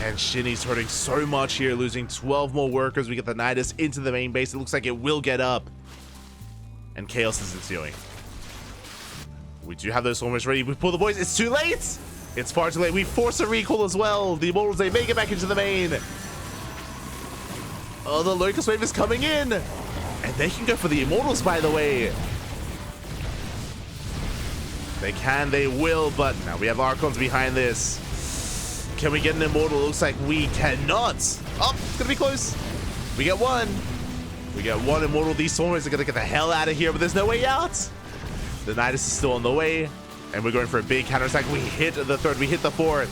And Shinny's hurting so much here, losing 12 more workers. We get the Nidus into the main base. It looks like it will get up. And Chaos is ensuing. We do have those almost ready. We pull the boys. It's too late. It's far too late. We force a recall as well. The Immortals, they make it back into the main. Oh, the Locust Wave is coming in. And they can go for the Immortals, by the way. They can, they will, but now we have Archons behind this. Can we get an Immortal? Looks like we cannot. Oh, it's gonna be close. We get one. We get one Immortal. These Stormers are gonna get the hell out of here, but there's no way out. The Nidus is still on the way, and we're going for a big counterattack. We hit the third, we hit the fourth.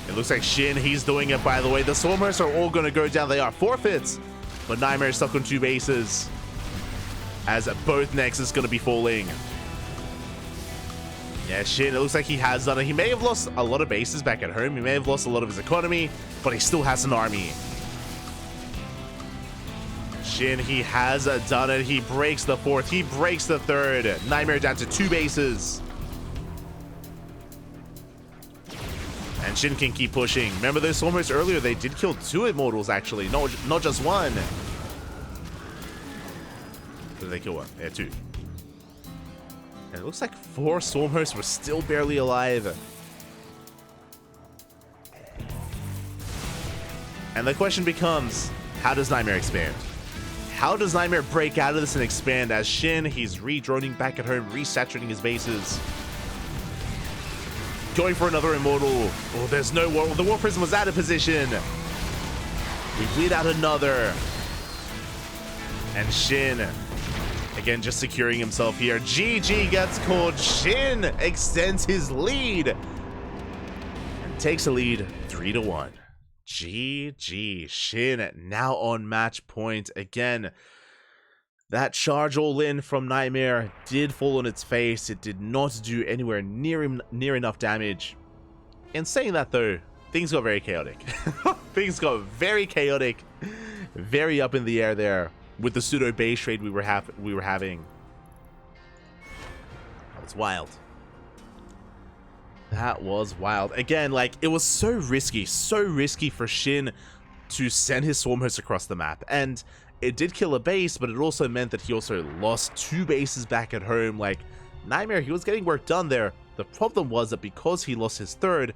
It looks like Shin, he's doing it, by the way. The Stormers are all gonna go down. They are forfeits, but NightMare is stuck on 2 bases, as both Nexus is gonna be falling. Yeah, Shin, it looks like he has done it. He may have lost a lot of bases back at home. He may have lost a lot of his economy, but he still has an army. Shin, he has done it. He breaks the fourth. He breaks the third. NightMare down to 2 bases. And Shin can keep pushing. Remember those Stormers earlier? They did kill 2 Immortals, actually. Not just 1. Did they kill 1? Yeah, 2. And it looks like 4 Stormhosts were still barely alive. And the question becomes, how does NightMare expand? How does NightMare break out of this and expand? As Shin, he's re-droning back at home, resaturating his bases. Going for another Immortal. Oh, there's no War. The War Prism was out of position. We bleed out another. And Shin, again, just securing himself here. GG gets called. Shin extends his lead and takes a lead 3-1. GG. Shin now on match point. Again, that charge all in from NightMare did fall on its face. It did not do anywhere near enough damage. In saying that though, things got very chaotic. Things got very chaotic, very up in the air there with the pseudo base trade we were having. That was wild. That was wild. Again, like, it was so risky for Shin to send his Swarmhost across the map. And it did kill a base, but it also meant that he also lost 2 bases back at home. Like, NightMare, he was getting work done there. The problem was that because he lost his third,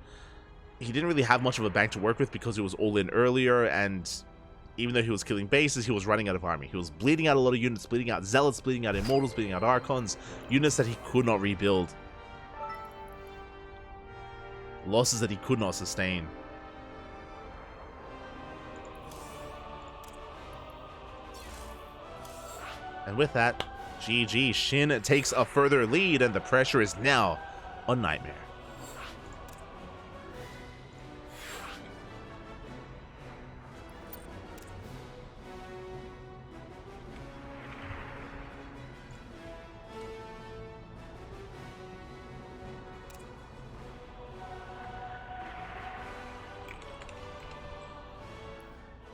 he didn't really have much of a bank to work with because he was all in earlier, and even though he was killing bases, he was running out of army. He was bleeding out a lot of units, bleeding out Zealots, bleeding out Immortals, bleeding out Archons, units that he could not rebuild. Losses that he could not sustain. And with that, GG. Shin takes a further lead, and the pressure is now on NightMare.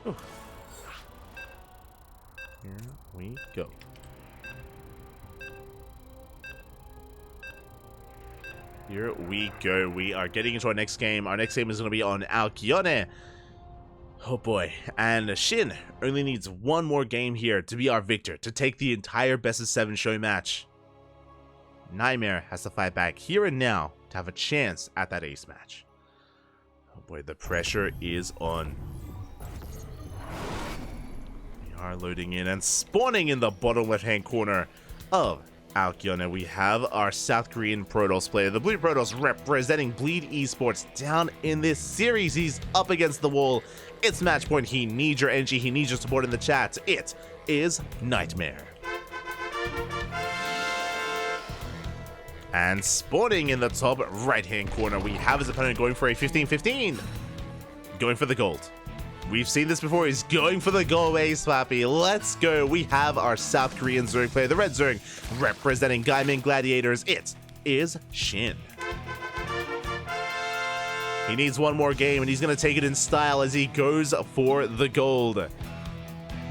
Ooh. Here we go. Here we go. We are getting into our next game. Our next game is going to be on Alkyone. Oh boy. And Shin only needs one more game here to be our victor, to take the entire best of 7 show match. NightMare has to fight back here and now to have a chance at that ace match. Oh boy, the pressure is on. We are loading in and spawning in the bottom left-hand corner of Alkyone. We have our South Korean Protoss player, the Blue Protoss, representing Bleed Esports down in this series. He's up against the wall. It's match point. He needs your energy. He needs your support in the chat. It is NightMare. And spawning in the top right-hand corner, we have his opponent going for a 15-15. Going for the gold. We've seen this before. He's going for the gold, Slappy. Let's go. We have our South Korean Zerg player, the Red Zerg, representing Gaimin Gladiators. It is SHIN. He needs one more game, and he's going to take it in style as he goes for the gold.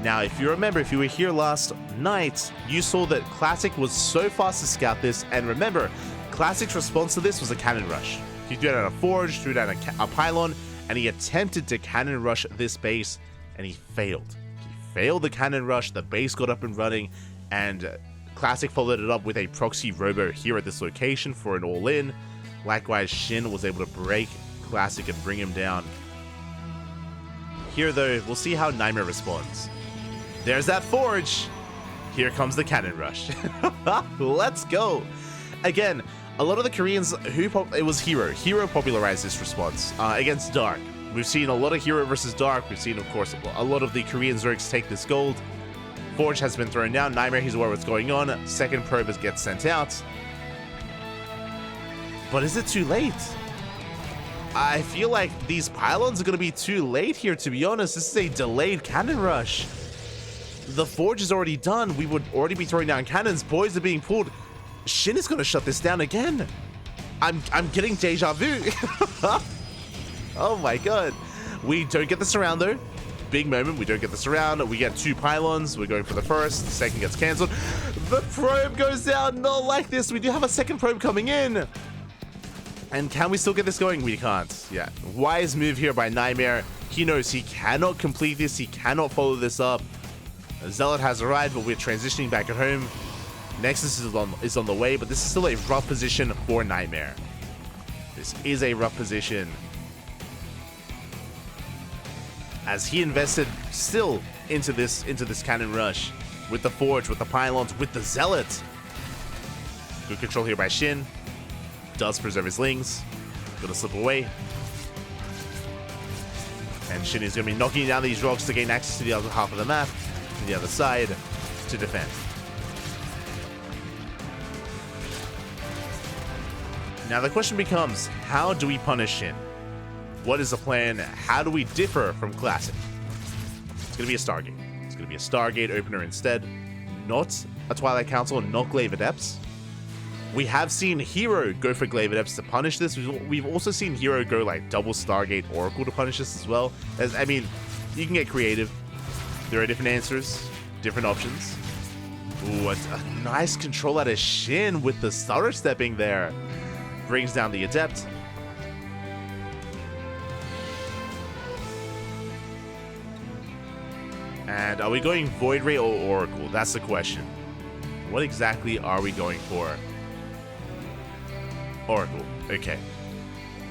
Now, if you remember, if you were here last night, you saw that Classic was so fast to scout this, and remember, Classic's response to this was a cannon rush. He threw down a forge, threw down a pylon, and he attempted to cannon rush this base, and he failed. He failed the cannon rush, the base got up and running, and Classic followed it up with a proxy robo here at this location for an all-in. Likewise, SHIN was able to break Classic and bring him down. Here, though, we'll see how NightMare responds. There's that forge. Here comes the cannon rush. Let's go. Again, a lot of the Koreans it was Hero. Hero popularized this response against Dark. We've seen a lot of Hero versus Dark. We've seen, of course, a lot of the Korean Zergs take this gold. Forge has been thrown down. NightMare, he's aware what's going on. Second probe gets sent out. But is it too late? I feel like these pylons are going to be too late here, to be honest. This is a delayed cannon rush. The forge is already done. We would already be throwing down cannons. Boys are being pulled. SHIN is going to shut this down again. I'm getting deja vu. Oh my god. We don't get the surround though. Big moment. We don't get the surround. We get two pylons. We're going for the first. The second gets cancelled. The probe goes down. Not like this. We do have a second probe coming in. And can we still get this going? We can't. Yeah. Wise move here by NightMare. He knows he cannot complete this. He cannot follow this up. Zealot has arrived, but we're transitioning back at home. Nexus is on the way, but this is still a rough position for NightMare. This is a rough position, as he invested still into this cannon rush with the forge, with the pylons, with the Zealot. Good control here by SHIN. Does preserve his lings. Gonna slip away. And SHIN is gonna be knocking down these rocks to gain access to the other half of the map, to the other side, to defend. Now the question becomes, how do we punish SHIN? What is the plan? How do we differ from Classic? It's gonna be a Stargate. It's gonna be a Stargate opener instead. Not a Twilight Council, not Glaive Adepts. We have seen Hero go for Glaive Adepts to punish this. We've also seen Hero go like double Stargate Oracle to punish this as well. I mean, you can get creative. There are different answers, different options. Ooh, a nice control out of SHIN with the stutter stepping there. Brings down the Adept. And are we going Void Ray or Oracle? That's the question. What exactly are we going for? Oracle. Okay.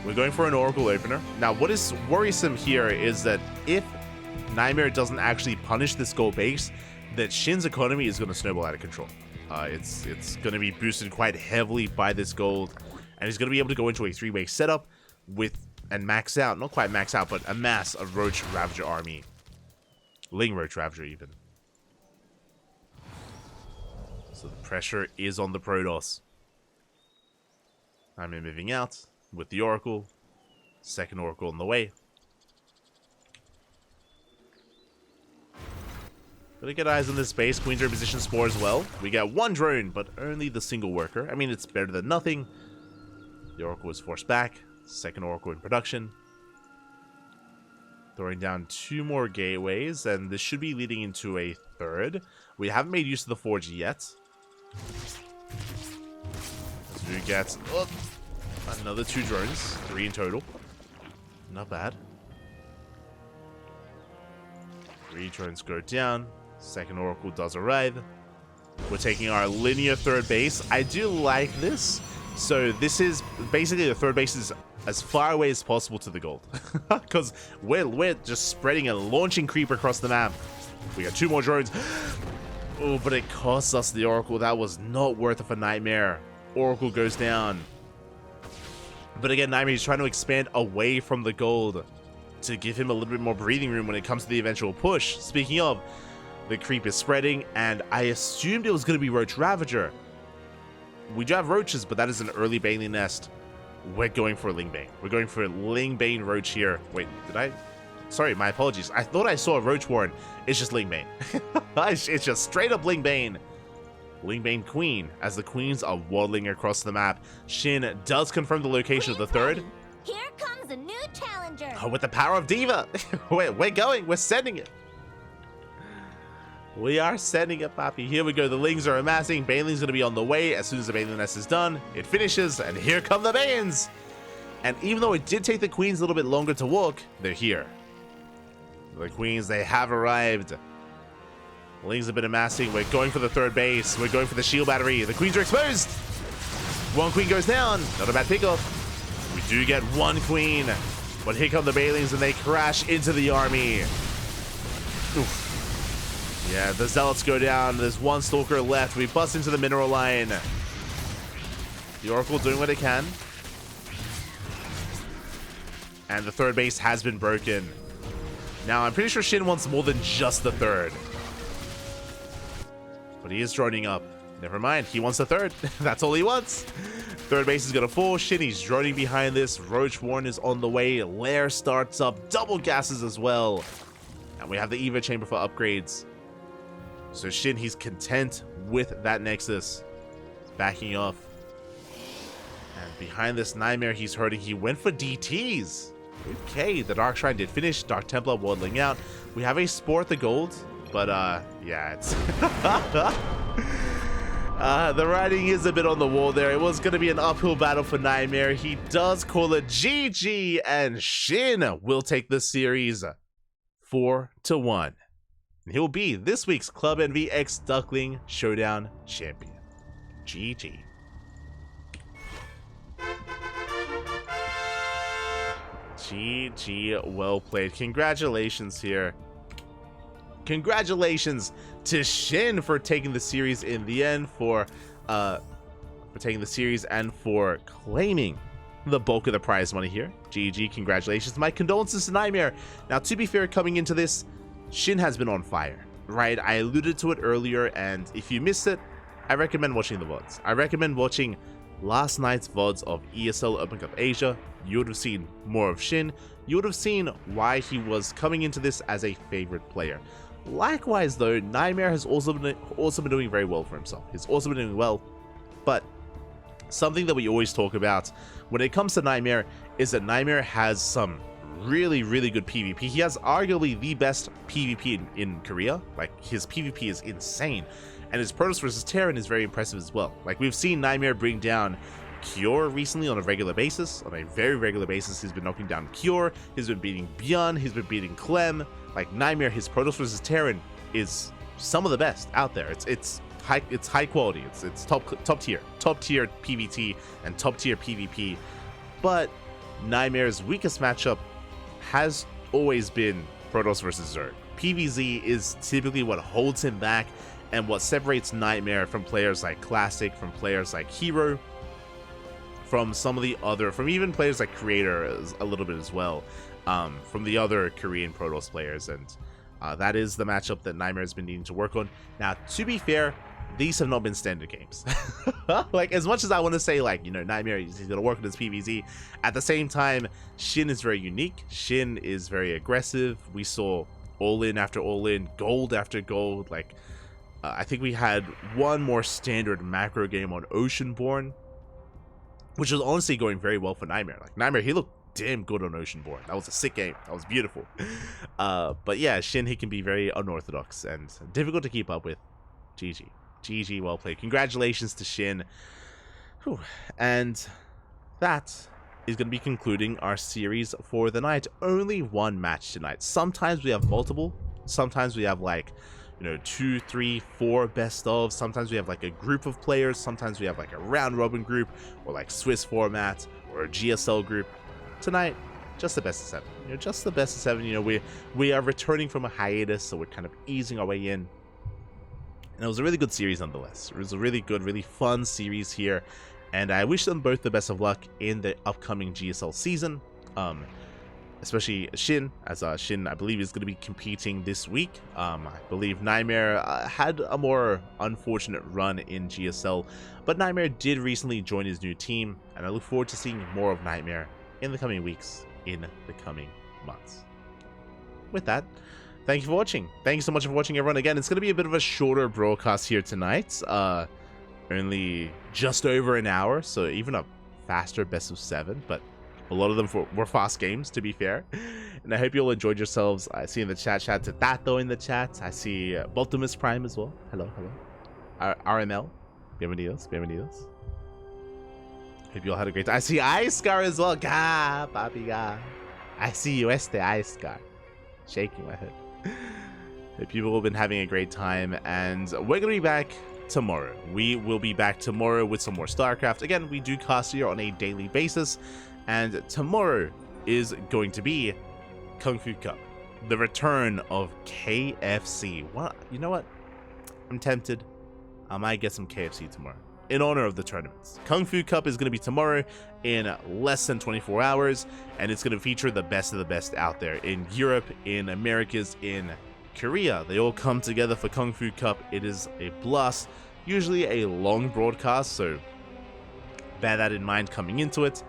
We're going for an Oracle opener. Now, what is worrisome here is that if NightMare doesn't actually punish this gold base, that SHIN's economy is going to snowball out of control. It's going to be boosted quite heavily by this gold, and he's going to be able to go into a three-way setup and max out, not quite max out, but amass a Roach Ravager army. Ling Roach Ravager even. So the pressure is on the Protoss. I'm moving out with the Oracle. Second Oracle on the way. Gotta get eyes on this base. Queen's reposition spore as well. We got one drone, but only the single worker. I mean, it's better than nothing. The Oracle is forced back. Second Oracle in production. Throwing down two more gateways, and this should be leading into a third. We haven't made use of the forge yet. As we get another two drones, 3 in total. Not bad. 3 drones go down. Second Oracle does arrive. We're taking our linear third base. I do like this. So this is basically the third base is as far away as possible to the gold. Because we're just spreading a launching creep across the map. We got 2 more drones. Oh, but it costs us the Oracle. That was not worth it for NightMare. Oracle goes down. But again, NightMare is trying to expand away from the gold to give him a little bit more breathing room when it comes to the eventual push. Speaking of, the creep is spreading, and I assumed it was going to be Roach Ravager. We do have roaches, but that is an early Baneling nest. We're going for Lingbane. We're going for Lingbane Roach here. Wait, did I? Sorry, my apologies. I thought I saw a Roach Warren. It's just Lingbane. It's just straight up Lingbane. Lingbane Queen, as the queens are waddling across the map. Shin does confirm the location of the third. Ready. Here comes a new challenger. Oh, with the power of Diva. We're going. We're sending it. We are sending it, Papi. Here we go. The Lings are amassing. Baneling's going to be on the way. As soon as the Baneling nest is done, it finishes, and here come the Banes. And even though it did take the queens a little bit longer to walk, they're here. The queens, they have arrived. The Lings have been amassing. We're going for the third base. We're going for the shield battery. The queens are exposed. One queen goes down. Not a bad pickoff. We do get one queen. But here come the Banelings, and they crash into the army. Oof. Yeah, the Zealots go down. There's one Stalker left. We bust into the mineral line. The Oracle doing what it can. And the third base has been broken. Now, I'm pretty sure Shin wants more than just the third. But he is droning up. Never mind, he wants the third. That's all he wants. Third base is going to fall. Shin, he's droning behind this. Roach Warren is on the way. Lair starts up. Double gases as well. And we have the Eva chamber for upgrades. So Shin, he's content with that Nexus. He's backing off. And behind this NightMare, he's hurting. He went for DTs. Okay, the Dark Shrine did finish. Dark Templar waddling out. We have a Sport the Gold. But, yeah, it's... the writing is a bit on the wall there. It was going to be an uphill battle for NightMare. He does call it GG. And Shin will take the series 4-1. He'll be this week's Club Envy X Duckling Showdown champion. GG. GG, well played. Congratulations here. Congratulations to Shin for taking the series in the end, for taking the series and for claiming the bulk of the prize money here. GG, congratulations. My condolences to NightMare. Now, to be fair, coming into this, Shin has been on fire, right? I alluded to it earlier, and if you missed it, I recommend watching the VODs. I recommend watching last night's VODs of ESL Open Cup Asia. You would have seen more of Shin. You would have seen why he was coming into this as a favorite player. Likewise, though, NightMare has also been doing very well for himself. He's also been doing well, but something that we always talk about when it comes to NightMare is that NightMare has some really, really good PvP. He has arguably the best PvP in Korea. Like, his PvP is insane, and his Protoss versus Terran is very impressive as well. Like, we've seen NightMare bring down Cure recently on a regular basis. On a very regular basis, he's been knocking down Cure. He's been beating Bjorn. He's been beating Clem. Like, NightMare, his Protoss versus Terran is some of the best out there. It's high quality. It's top tier PvT and top tier PvP. But NightMare's weakest matchup has always been Protoss versus Zerg. PvZ is typically what holds him back and what separates NightMare from players like Classic, from players like Hero, from some of the other, from even players like Creator a little bit as well, from the other Korean Protoss players. And that is the matchup that NightMare has been needing to work on. Now, to be fair, these have not been standard games. Like, as much as I want to say, like, you know, NightMare, he's going to work on his PvZ, at the same time, Shin is very unique. Shin is very aggressive. We saw all-in after all-in, gold after gold. Like, I think we had one more standard macro game on Oceanborn, which was honestly going very well for NightMare. Like, NightMare, he looked damn good on Oceanborn. That was a sick game. That was beautiful. But yeah, Shin, he can be very unorthodox and difficult to keep up with. GG. GG, well played. Congratulations to Shin. Whew. And that is going to be concluding our series for the night. Only one match tonight. Sometimes we have multiple. Sometimes we have, like, you know, 2, 3, 4 best of. Sometimes we have like a group of players. Sometimes we have like a round robin group, or like Swiss format, or a GSL group. Tonight, just the best of 7. You know, just the best of 7. You know, we are returning from a hiatus, so we're kind of easing our way in. And it was a really good series nonetheless. It was a really good, really fun series here, and I wish them both the best of luck in the upcoming GSL season. especially SHIN, as SHIN, I believe, is going to be competing this week. I believe NightMare had a more unfortunate run in GSL, but NightMare did recently join his new team, and I look forward to seeing more of NightMare in the coming weeks, in the coming months. With that, thank you for watching. Thank you so much for watching, everyone. Again, it's going to be a bit of a shorter broadcast here tonight. Only just over an hour, so even a faster best of 7, but a lot of them were fast games, to be fair. And I hope you all enjoyed yourselves. I see in the chat to Tato in the chat. I see Baltimus Prime as well. Hello, hello. RML. Bienvenidos, bienvenidos. Hope you all had a great time. I see Ice Scar as well. Ga, papi, ga. I see you, Ice Scar. Shaking my head. Hope you've all been having a great time, and we're gonna be back tomorrow. We will be back tomorrow with some more StarCraft. Again, we do cast here on a daily basis, and tomorrow is going to be Kung Fu Cup, the return of KFC. Well, you know what? I'm tempted. I might get some KFC tomorrow in honor of the tournaments. Kung Fu Cup is going to be tomorrow in less than 24 hours, and it's going to feature the best of the best out there in Europe, in Americas, in Korea. They all come together for Kung Fu Cup. It is a blast, usually a long broadcast, so bear that in mind coming into it.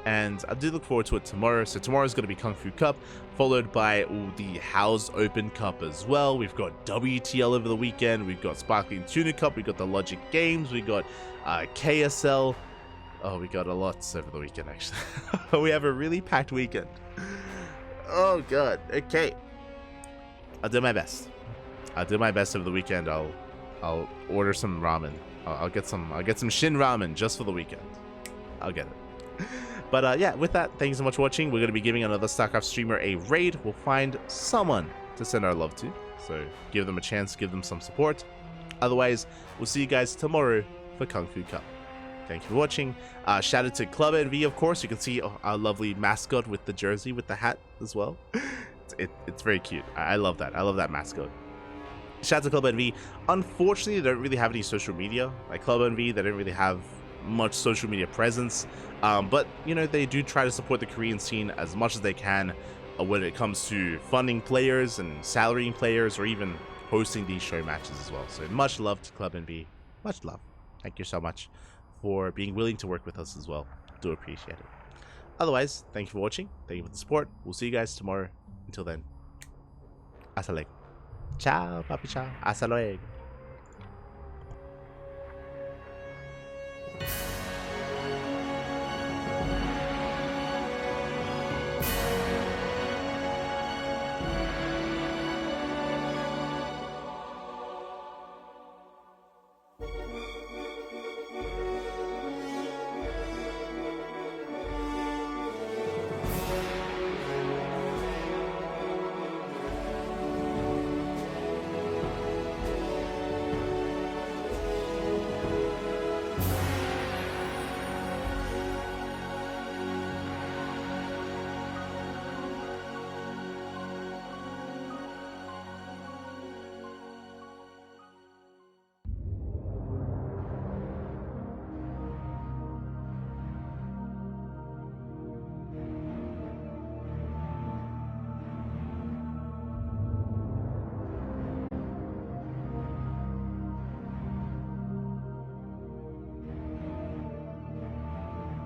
And I do look forward to it tomorrow. So tomorrow is going to be Kung Fu Cup, followed by the House Open Cup as well. We've got WTL over the weekend. We've got Sparkling Tuna Cup. We've got the Logic Games. We got KSL. Oh, we got a lot over the weekend, actually. We have a really packed weekend. Oh, God. Okay. I'll do my best. I'll do my best over the weekend. I'll order some ramen. I'll get some SHIN ramen just for the weekend. I'll get it. But yeah, with that, thank you so much for watching. We're going to be giving another StarCraft streamer a raid. We'll find someone to send our love to. So give them a chance, give them some support. Otherwise, we'll see you guys tomorrow for Kung Fu Cup. Thank you for watching. Shout out to Club NV, of course. You can see our lovely mascot with the jersey, with the hat as well. It's very cute. I love that. I love that mascot. Shout out to Club NV. Unfortunately, they don't really have any social media. Like Club NV, they don't really have much social media presence. But, you know, they do try to support the Korean scene as much as they can when it comes to funding players and salarying players, or even hosting these show matches as well. So much love to Club NV. Much love. Thank you so much for being willing to work with us as well. Do appreciate it. Otherwise, thank you for watching. Thank you for the support. We'll see you guys tomorrow. Until then, hasta luego. Ciao, papi, ciao. Hasta luego.